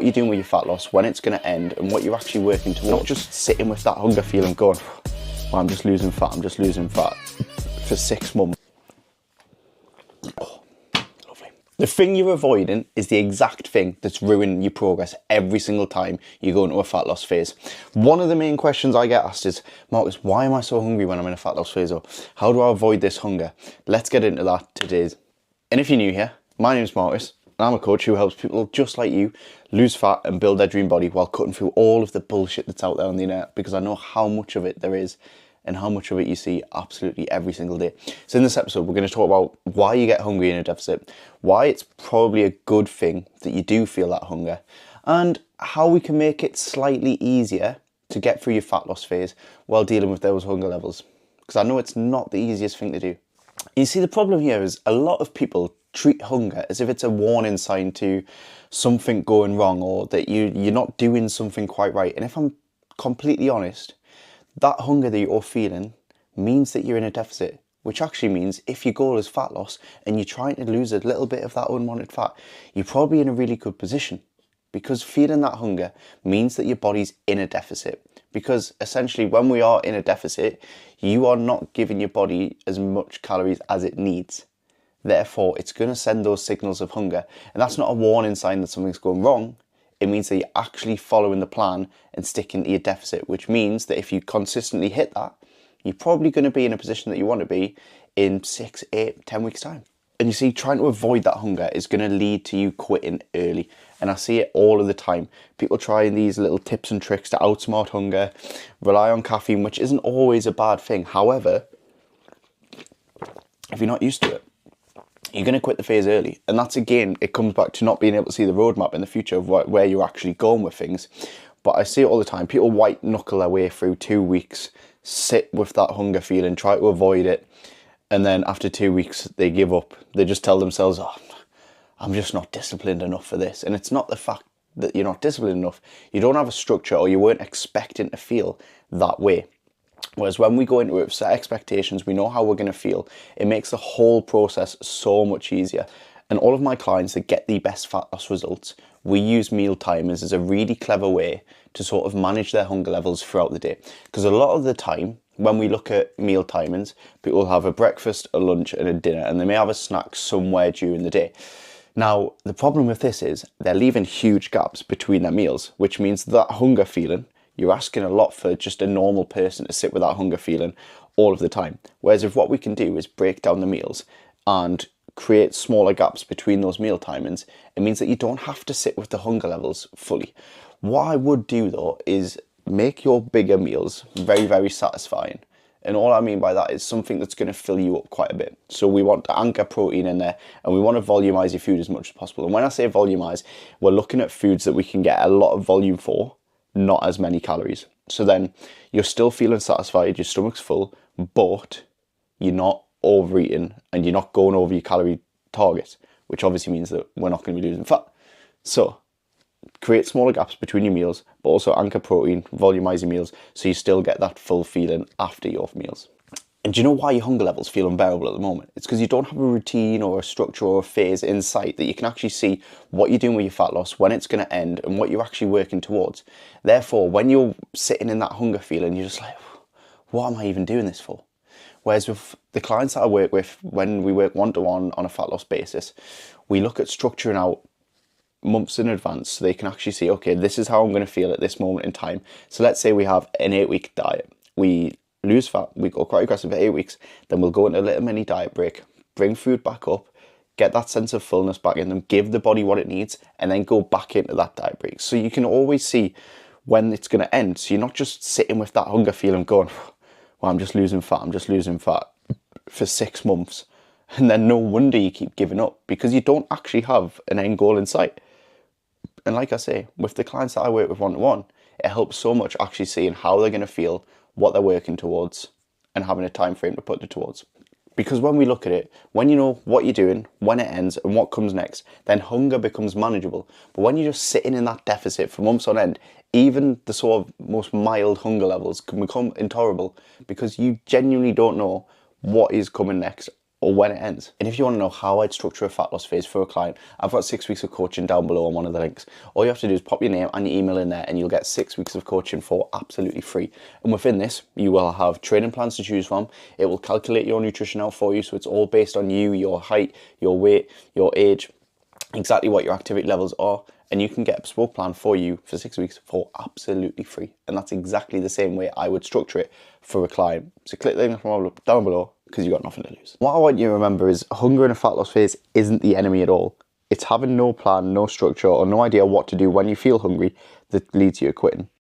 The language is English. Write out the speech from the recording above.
what you're doing with your fat loss, when it's going to end, and what you're actually working towards. Not just sitting with that hunger feeling going, well, I'm just losing fat for 6 months. The thing you're avoiding is the exact thing that's ruining your progress every single time you go into a fat loss phase. One of the main questions I get asked is, Marcus, why am I so hungry when I'm in a fat loss phase? Or how do I avoid this hunger? Let's get into that today. And if you're new here, my name's Marcus, and I'm a coach who helps people just like you lose fat and build their dream body while cutting through all of the bullshit that's out there on the internet, because I know how much of it there is and how much of it you see absolutely every single day. So in this episode, we're going to talk about why you get hungry in a deficit, why it's probably a good thing that you do feel that hunger, and how we can make it slightly easier to get through your fat loss phase while dealing with those hunger levels. Because I know it's not the easiest thing to do. You see, the problem here is a lot of people treat hunger as if it's a warning sign to something going wrong, or that you're not doing something quite right. And if I'm completely honest, that hunger that you're feeling means that you're in a deficit, which actually means if your goal is fat loss and you're trying to lose a little bit of that unwanted fat, you're probably in a really good position, because feeling that hunger means that your body's in a deficit. Because essentially when we are in a deficit, you are not giving your body as much calories as it needs. Therefore, it's going to send those signals of hunger. And that's not a warning sign that something's going wrong. It means that you're actually following the plan and sticking to your deficit, which means that if you consistently hit that, you're probably going to be in a position that you want to be in 6, 8, 10 weeks time. And you see, trying to avoid that hunger is going to lead to you quitting early. And I see it all of the time. People trying these little tips and tricks to outsmart hunger, rely on caffeine, which isn't always a bad thing. However, if you're not used to it, you're going to quit the phase early. And that's, again, it comes back to not being able to see the roadmap in the future of where you're actually going with things. But I see it all the time. People white knuckle their way through 2 weeks, sit with that hunger feeling, try to avoid it. And then after 2 weeks, they give up. They just tell themselves, oh, I'm just not disciplined enough for this. And it's not the fact that you're not disciplined enough. You don't have a structure, or you weren't expecting to feel that way. Whereas when we go into it with set expectations, we know how we're going to feel. It makes the whole process so much easier. And all of my clients that get the best fat loss results, we use meal timers as a really clever way to sort of manage their hunger levels throughout the day. Because a lot of the time, when we look at meal timings, people have a breakfast, a lunch and a dinner, and they may have a snack somewhere during the day. Now, the problem with this is they're leaving huge gaps between their meals, which means that hunger feeling, you're asking a lot for just a normal person to sit with that hunger feeling all of the time. Whereas if what we can do is break down the meals and create smaller gaps between those meal timings, it means that you don't have to sit with the hunger levels fully. What I would do though is make your bigger meals very, very satisfying. And all I mean by that is something that's going to fill you up quite a bit. So we want to anchor protein in there, and we want to volumize your food as much as possible. And when I say volumize, we're looking at foods that we can get a lot of volume for, not as many calories. So then you're still feeling satisfied, your stomach's full, but you're not overeating and you're not going over your calorie target, which obviously means that we're not going to be losing fat. So create smaller gaps between your meals, but also anchor protein, volumize your meals, so you still get that full feeling after your meals. And do you know why your hunger levels feel unbearable at the moment? It's because you don't have a routine or a structure or a phase in sight that you can actually see what you're doing with your fat loss, when it's going to end, and what you're actually working towards. Therefore, when you're sitting in that hunger feeling, you're just like, what am I even doing this for? Whereas with the clients that I work with, when we work one-to-one on a fat loss basis, we look at structuring out months in advance so they can actually see, okay, this is how I'm going to feel at this moment in time. So let's say we have an 8-week diet. We lose fat, we go quite aggressive for 8 weeks, then we'll go into a little mini diet break, bring food back up, get that sense of fullness back in them, give the body what it needs, and then go back into that diet break. So you can always see when it's going to end. So you're not just sitting with that hunger feeling going, well, I'm just losing fat for 6 months. And then no wonder you keep giving up, because you don't actually have an end goal in sight. And like I say, with the clients that I work with one-to-one, it helps so much actually seeing how they're going to feel, what they're working towards, and having a time frame to put it towards. Because when we look at it, when you know what you're doing, when it ends, and what comes next, then hunger becomes manageable. But when you're just sitting in that deficit for months on end, even the sort of most mild hunger levels can become intolerable, because you genuinely don't know what is coming next or when it ends. And if you want to know how I'd structure a fat loss phase for a client, I've got 6 weeks of coaching down below on one of the links. All you have to do is pop your name and your email in there and you'll get 6 weeks of coaching for absolutely free. And within this, you will have training plans to choose from. It will calculate your nutrition out for you, so it's all based on you, your height, your weight, your age, exactly what your activity levels are, and you can get a bespoke plan for you for 6 weeks for absolutely free. And that's exactly the same way I would structure it for a client. So click the link down below because you've got nothing to lose. What I want you to remember is hunger in a fat loss phase isn't the enemy at all. It's having no plan, no structure, or no idea what to do when you feel hungry that leads you to quitting.